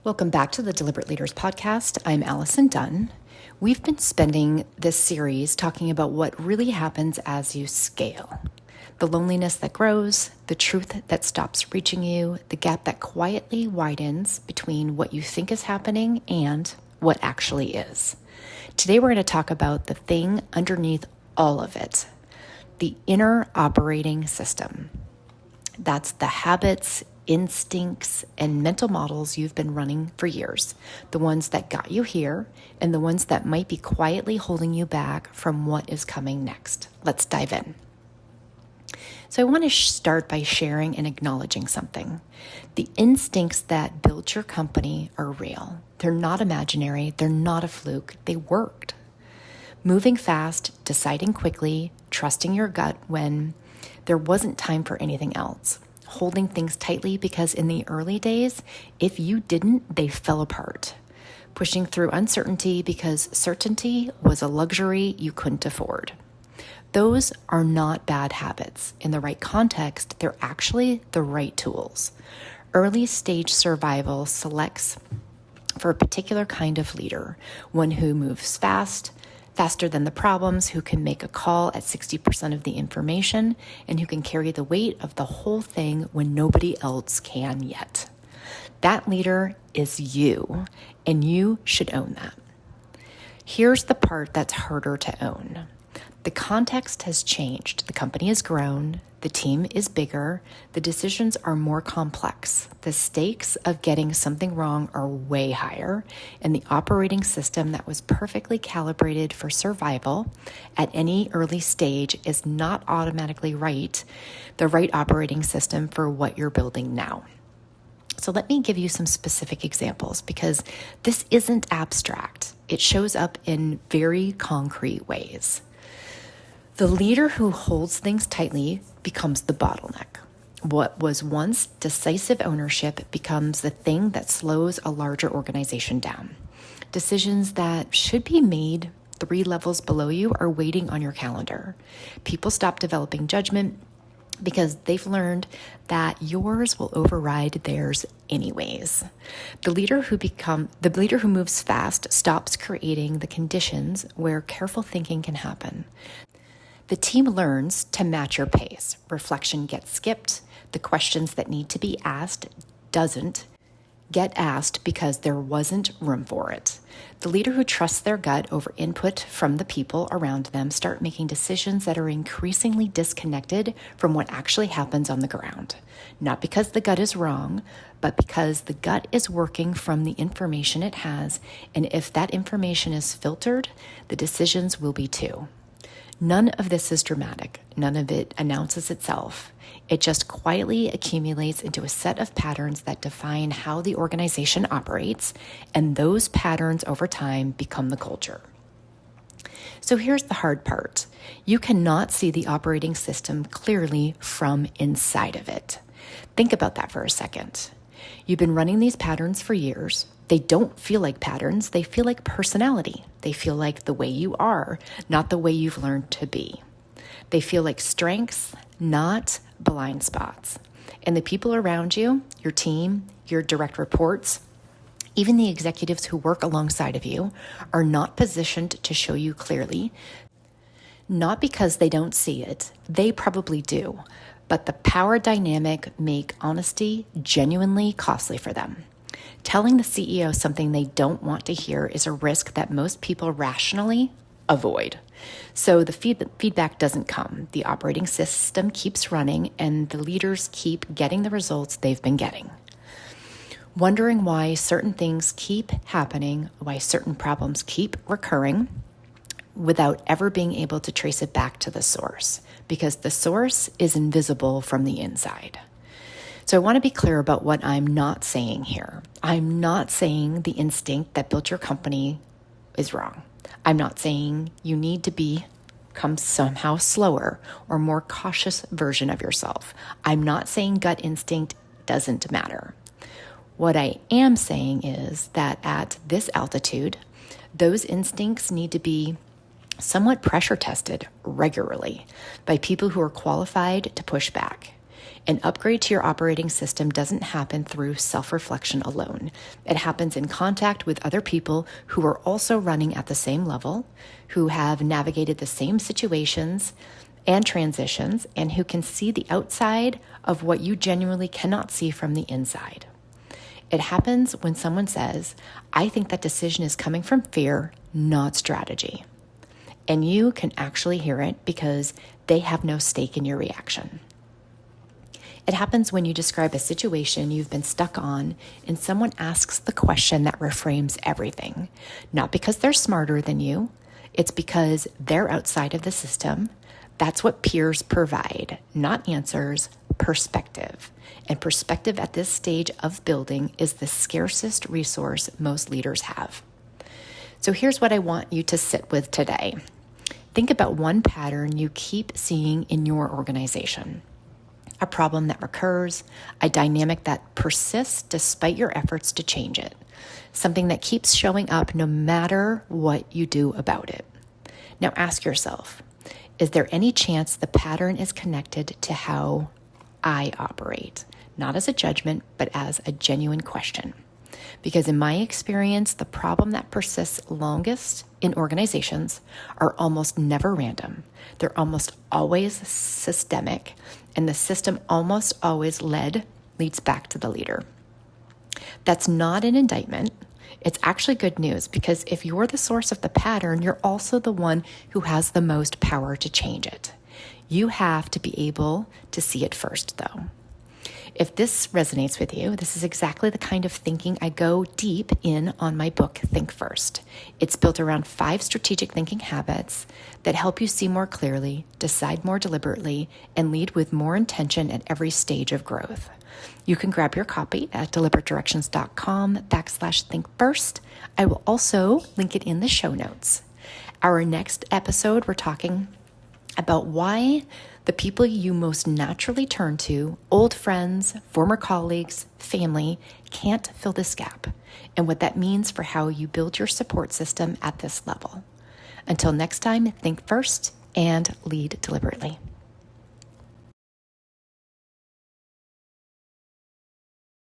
Welcome back to the Deliberate Leaders Podcast. I'm Allison Dunn. We've been spending this series talking about what really happens as you scale. The loneliness that grows, the truth that stops reaching you, the gap that quietly widens between what you think is happening and what actually is. Today we're going to talk about the thing underneath all of it, the inner operating system. That's the habits, instincts, and mental models you've been running for years, the ones that got you here and the ones that might be quietly holding you back from what is coming next. Let's dive in. So I want to start by sharing and acknowledging something. The instincts that built your company are real. They're not imaginary. They're not a fluke. They worked. Moving fast, deciding quickly, trusting your gut when there wasn't time for anything else. Holding things tightly because in the early days, if you didn't, they fell apart. Pushing through uncertainty because certainty was a luxury you couldn't afford. Those are not bad habits. In the right context, they're actually the right tools. Early stage survival selects for a particular kind of leader, one who moves faster than the problems, who can make a call at 60% of the information, and who can carry the weight of the whole thing when nobody else can yet. That leader is you, and you should own that. Here's the part that's harder to own. The context has changed. The company has grown. The team is bigger. The decisions are more complex. The stakes of getting something wrong are way higher. And the operating system that was perfectly calibrated for survival at any early stage is not automatically the right operating system for what you're building now. So let me give you some specific examples because this isn't abstract. It shows up in very concrete ways. The leader who holds things tightly becomes the bottleneck. What was once decisive ownership becomes the thing that slows a larger organization down. Decisions that should be made 3 levels below you are waiting on your calendar. People stop developing judgment because they've learned that yours will override theirs anyways. The leader who moves fast stops creating the conditions where careful thinking can happen. The team learns to match your pace. Reflection gets skipped. The questions that need to be asked doesn't get asked because there wasn't room for it. The leader who trusts their gut over input from the people around them start making decisions that are increasingly disconnected from what actually happens on the ground. Not because the gut is wrong, but because the gut is working from the information it has, and if that information is filtered, the decisions will be too. None of this is dramatic. None of it announces itself. It just quietly accumulates into a set of patterns that define how the organization operates, and those patterns over time become the culture. So here's the hard part. You cannot see the operating system clearly from inside of it. Think about that for a second. You've been running these patterns for years. They don't feel like patterns. They feel like personality. They feel like the way you are, not the way you've learned to be. They feel like strengths, not blind spots. And the people around you, your team, your direct reports, even the executives who work alongside of you, are not positioned to show you clearly. Not because they don't see it. They probably do. But the power dynamic make honesty genuinely costly for them. Telling the CEO something they don't want to hear is a risk that most people rationally avoid. So the feedback doesn't come. The operating system keeps running and the leaders keep getting the results they've been getting. Wondering why certain things keep happening, why certain problems keep recurring without ever being able to trace it back to the source, because the source is invisible from the inside. So I want to be clear about what I'm not saying here. I'm not saying the instinct that built your company is wrong. I'm not saying you need to become somehow slower or more cautious version of yourself. I'm not saying gut instinct doesn't matter. What I am saying is that at this altitude, those instincts need to be somewhat pressure tested regularly by people who are qualified to push back. An upgrade to your operating system doesn't happen through self-reflection alone. It happens in contact with other people who are also running at the same level, who have navigated the same situations and transitions, and who can see the outside of what you genuinely cannot see from the inside. It happens when someone says, I think that decision is coming from fear, not strategy. And you can actually hear it because they have no stake in your reaction. It happens when you describe a situation you've been stuck on and someone asks the question that reframes everything. Not because they're smarter than you, it's because they're outside of the system. That's what peers provide, not answers, perspective. And perspective at this stage of building is the scarcest resource most leaders have. So here's what I want you to sit with today. Think about one pattern you keep seeing in your organization. A problem that recurs, a dynamic that persists despite your efforts to change it, something that keeps showing up no matter what you do about it. Now ask yourself, is there any chance the pattern is connected to how I operate? Not as a judgment, but as a genuine question. Because in my experience, the problem that persists longest in organizations are almost never random. They're almost always systemic, and the system almost always leads back to the leader. That's not an indictment. It's actually good news, because if you're the source of the pattern, you're also the one who has the most power to change it. You have to be able to see it first, though. If this resonates with you, this is exactly the kind of thinking I go deep in on my book, Think First. It's built around 5 strategic thinking habits that help you see more clearly, decide more deliberately, and lead with more intention at every stage of growth. You can grab your copy at deliberatedirections.com/thinkfirst. I will also link it in the show notes. Our next episode, we're talking about why the people you most naturally turn to, old friends, former colleagues, family, can't fill this gap, and what that means for how you build your support system at this level. Until next time, think first and lead deliberately.